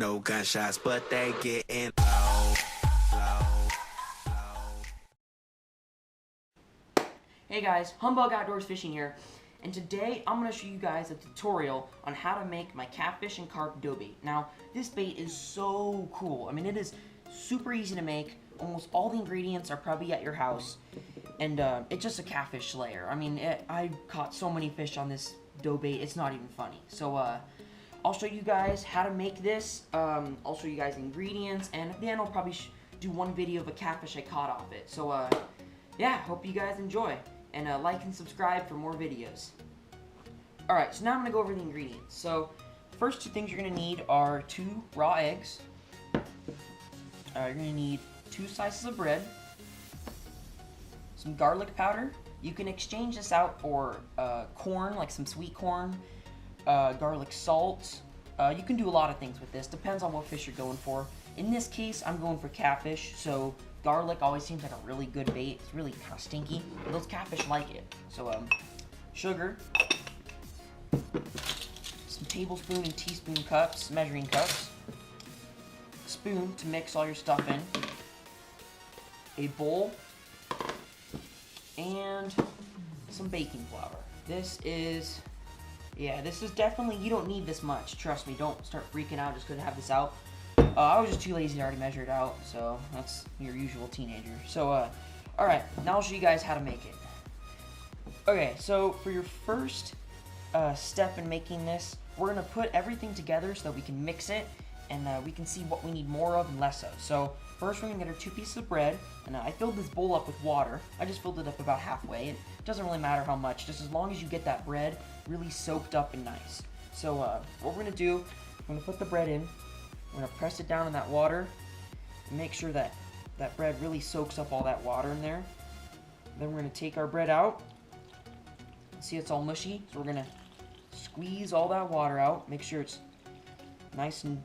No gunshots, but they getting low, low, low. Hey guys, Humbug Outdoors Fishing here, and today I'm going to show you guys a tutorial on how to make my catfish and carp dough bait. Now, this bait is so cool. I mean, it is super easy to make. Almost all the ingredients are probably at your house, and it's just a catfish slayer. I mean, I caught so many fish on this dough bait, it's not even funny. So, I'll show you guys how to make this. I'll show you guys ingredients, and at the end I'll probably do one video of a catfish I caught off it. So, yeah, hope you guys enjoy. And like and subscribe for more videos. Alright, so now I'm going to go over the ingredients. So, first two things you're going to need are 2 raw eggs. You're going to need 2 slices of bread. Some garlic powder. You can exchange this out for corn, like some sweet corn, garlic salt. You can do a lot of things with this. Depends on what fish you're going for. In this case, I'm going for catfish, so garlic always seems like a really good bait. It's really kind of stinky, but those catfish like it. So, sugar, some tablespoon and teaspoon cups, measuring cups, spoon to mix all your stuff in, a bowl, and some baking flour. This is definitely, you don't need this much. Trust me, don't start freaking out just because I have this out. I was just too lazy to already measure it out, so that's your usual teenager. So, alright, now I'll show you guys how to make it. Okay, so for your first step in making this, we're going to put everything together so that we can mix it, and we can see what we need more of and less of. So, first we're going to get our 2 pieces of bread, and I filled this bowl up with water. I just filled it up about halfway. It doesn't really matter how much, just as long as you get that bread really soaked up and nice. So, what we're going to do, we're going to put the bread in. We're going to press it down in that water and make sure that that bread really soaks up all that water in there. Then we're going to take our bread out. See, it's all mushy, so we're going to squeeze all that water out. Make sure it's nice, and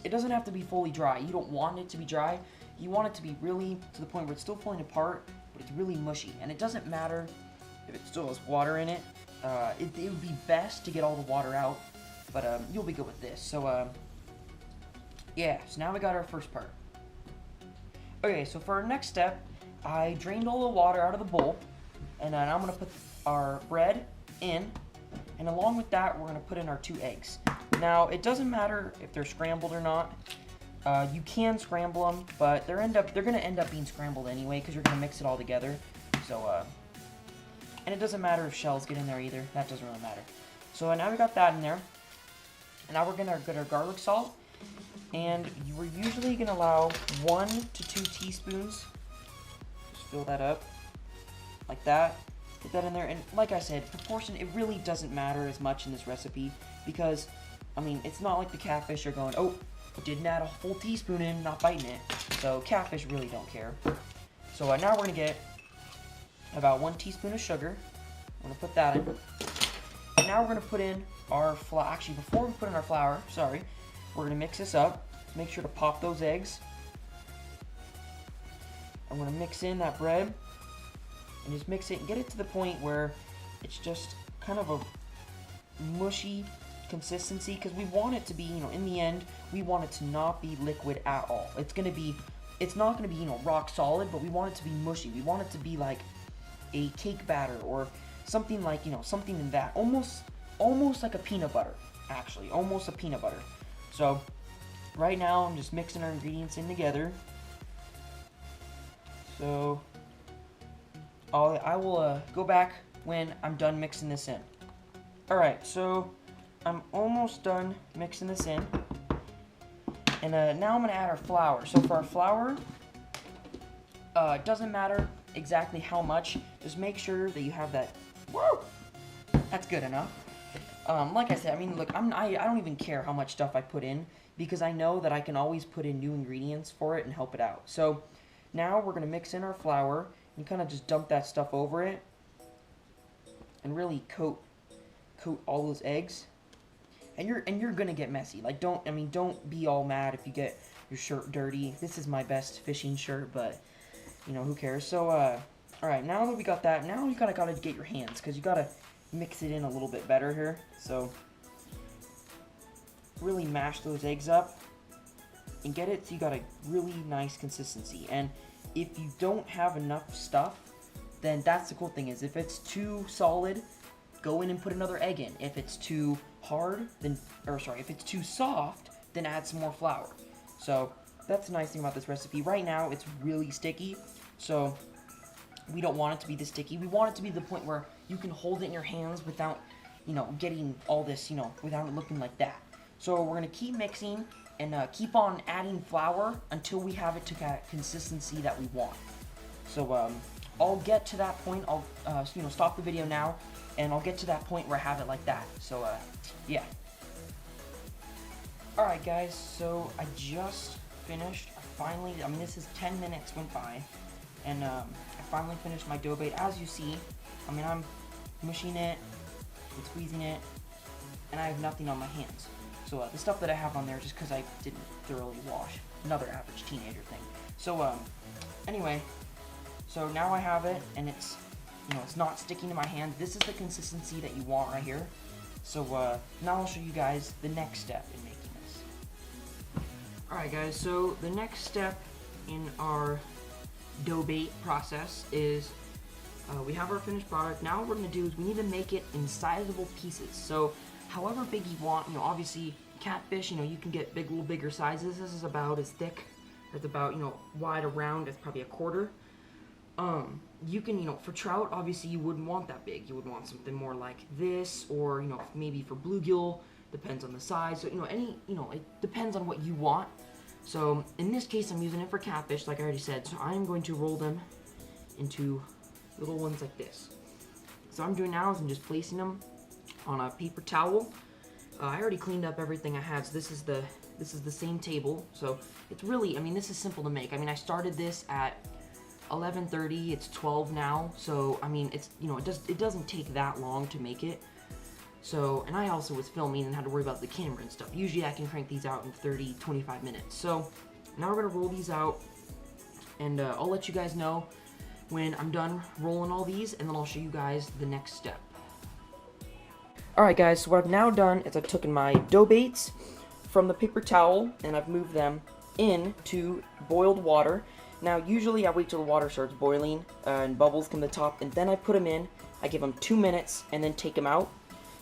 it doesn't have to be fully dry. You don't want it to be dry. You want it to be really to the point where it's still falling apart, but it's really mushy. And it doesn't matter if it still has water in it. It would be best to get all the water out, but you'll be good with this. So, yeah, so now we got our first part. Okay, so for our next step, I drained all the water out of the bowl, and then I'm going to put our bread in, and along with that, we're going to put in our 2 eggs. Now, it doesn't matter if they're scrambled or not. You can scramble them, but they're going to end up being scrambled anyway, because you're going to mix it all together. So, and it doesn't matter if shells get in there either. That doesn't really matter. So now we got that in there, and now we're going to get our garlic salt. And we're usually going to allow 1 to 2 teaspoons. Just fill that up like that. Get that in there. And like I said, proportion, it really doesn't matter as much in this recipe because, I mean, it's not like the catfish are going, oh, didn't add a whole teaspoon in, not biting it. So catfish really don't care. So now we're going to get about 1 teaspoon of sugar. I'm going to put that in. And now we're going to put in our flour. Actually, before we put in our flour, sorry. We're going to mix this up. Make sure to pop those eggs. I'm going to mix in that bread. And just mix it and get it to the point where it's just kind of a mushy consistency. Because we want it to be, in the end, we want it to not be liquid at all. It's not going to be, rock solid, but we want it to be mushy. We want it to be like a cake batter or something like, something in that. Almost like a peanut butter, actually. Almost a peanut butter. So, right now, I'm just mixing our ingredients in together. So, I will go back when I'm done mixing this in. Alright, so, I'm almost done mixing this in. And now I'm going to add our flour. So, for our flour, it doesn't matter exactly how much. Just make sure that you have that. Woo! That's good enough. Like I said, I mean, look, I don't even care how much stuff I put in because I know that I can always put in new ingredients for it and help it out. So now we're going to mix in our flour and kind of just dump that stuff over it and really coat all those eggs. And you're going to get messy. Like, don't be all mad if you get your shirt dirty. This is my best fishing shirt, but, who cares? So, alright, now that we got that, now you kind of got to get your hands because you got to mix it in a little bit better here. So really mash those eggs up and get it so you got a really nice consistency. And if you don't have enough stuff, then that's the cool thing is if it's too solid, go in and put another egg in. If it's too hard, then, or sorry, if it's too soft, then add some more flour. So that's the nice thing about this recipe. Right now, it's really sticky, so we don't want it to be this sticky. We want it to be the point where you can hold it in your hands without, getting all this, without it looking like that. So we're gonna keep mixing and keep on adding flour until we have it to that consistency that we want. So I'll get to that point. I'll stop the video now, and I'll get to that point where I have it like that. So yeah. All right, guys. So I just finished. This is 10 minutes went by, and I finally finished my dough bait. As you see, I'm mushing it and squeezing it, and I have nothing on my hands. So the stuff that I have on there is just because I didn't thoroughly wash. Another average teenager thing. So anyway, so now I have it, and it's it's not sticking to my hand. This is the consistency that you want right here. So now I'll show you guys the next step in making this. Alright guys, so the next step in our dough bait process is we have our finished product. Now what we're going to do is we need to make it in sizable pieces. So however big you want, obviously catfish, you can get little bigger sizes. This is about as thick. It's about, wide around. It's probably a quarter. You can, for trout, obviously you wouldn't want that big. You would want something more like this, or, maybe for bluegill, depends on the size. So, it depends on what you want. So, in this case, I'm using it for catfish, like I already said. So, I'm going to roll them into little ones like this. So, what I'm doing now is I'm just placing them on a paper towel. I already cleaned up everything I had, so this is the same table. So, it's really, this is simple to make. I started this at 11:30. It's 12 now, so it's it doesn't take that long to make it. So, and I also was filming and had to worry about the camera and stuff. Usually I can crank these out in 30-25 minutes. So now we're gonna roll these out, and I'll let you guys know when I'm done rolling all these, and then I'll show you guys the next step. Alright guys, so what I've now done is I've taken my dough baits from the paper towel and I've moved them into boiled water. Now, usually I wait till the water starts boiling and bubbles come to the top, and then I put them in. I give them 2 minutes and then take them out.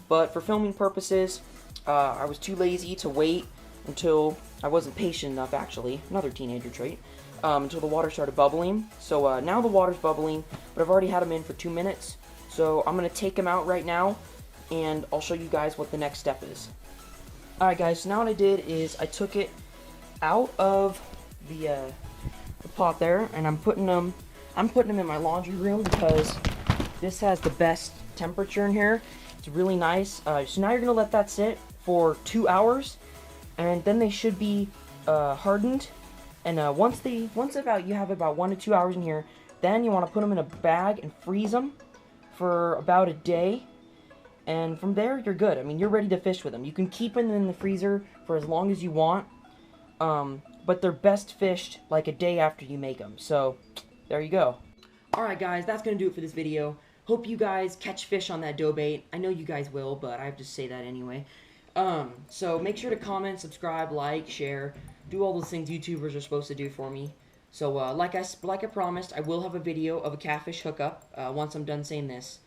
But for filming purposes, I was too lazy to wait until I wasn't patient enough, actually. Another teenager trait. Until the water started bubbling. So now the water's bubbling, but I've already had them in for 2 minutes. So I'm going to take them out right now, and I'll show you guys what the next step is. Alright guys, so now what I did is I took it out of the pot there, and I'm putting them in my laundry room because this has the best temperature in here. It's really nice. So now you're gonna let that sit for 2 hours, and then they should be hardened. And once you have about 1 to 2 hours in here, then you want to put them in a bag and freeze them for about a day. And from there, you're good. You're ready to fish with them. You can keep them in the freezer for as long as you want. But they're best fished like a day after you make them. So, there you go. Alright guys, that's going to do it for this video. Hope you guys catch fish on that dough bait. I know you guys will, but I have to say that anyway. So make sure to comment, subscribe, like, share. Do all those things YouTubers are supposed to do for me. So, like I promised, I will have a video of a catfish hookup once I'm done saying this.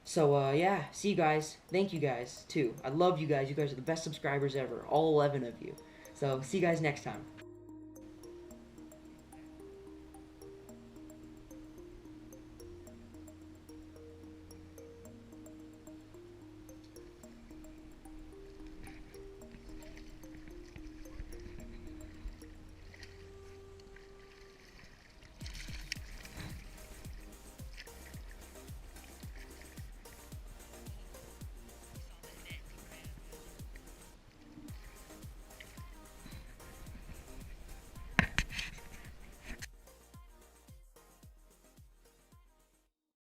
So, yeah, see you guys. Thank you guys, too. I love you guys. You guys are the best subscribers ever. All 11 of you. So, see you guys next time.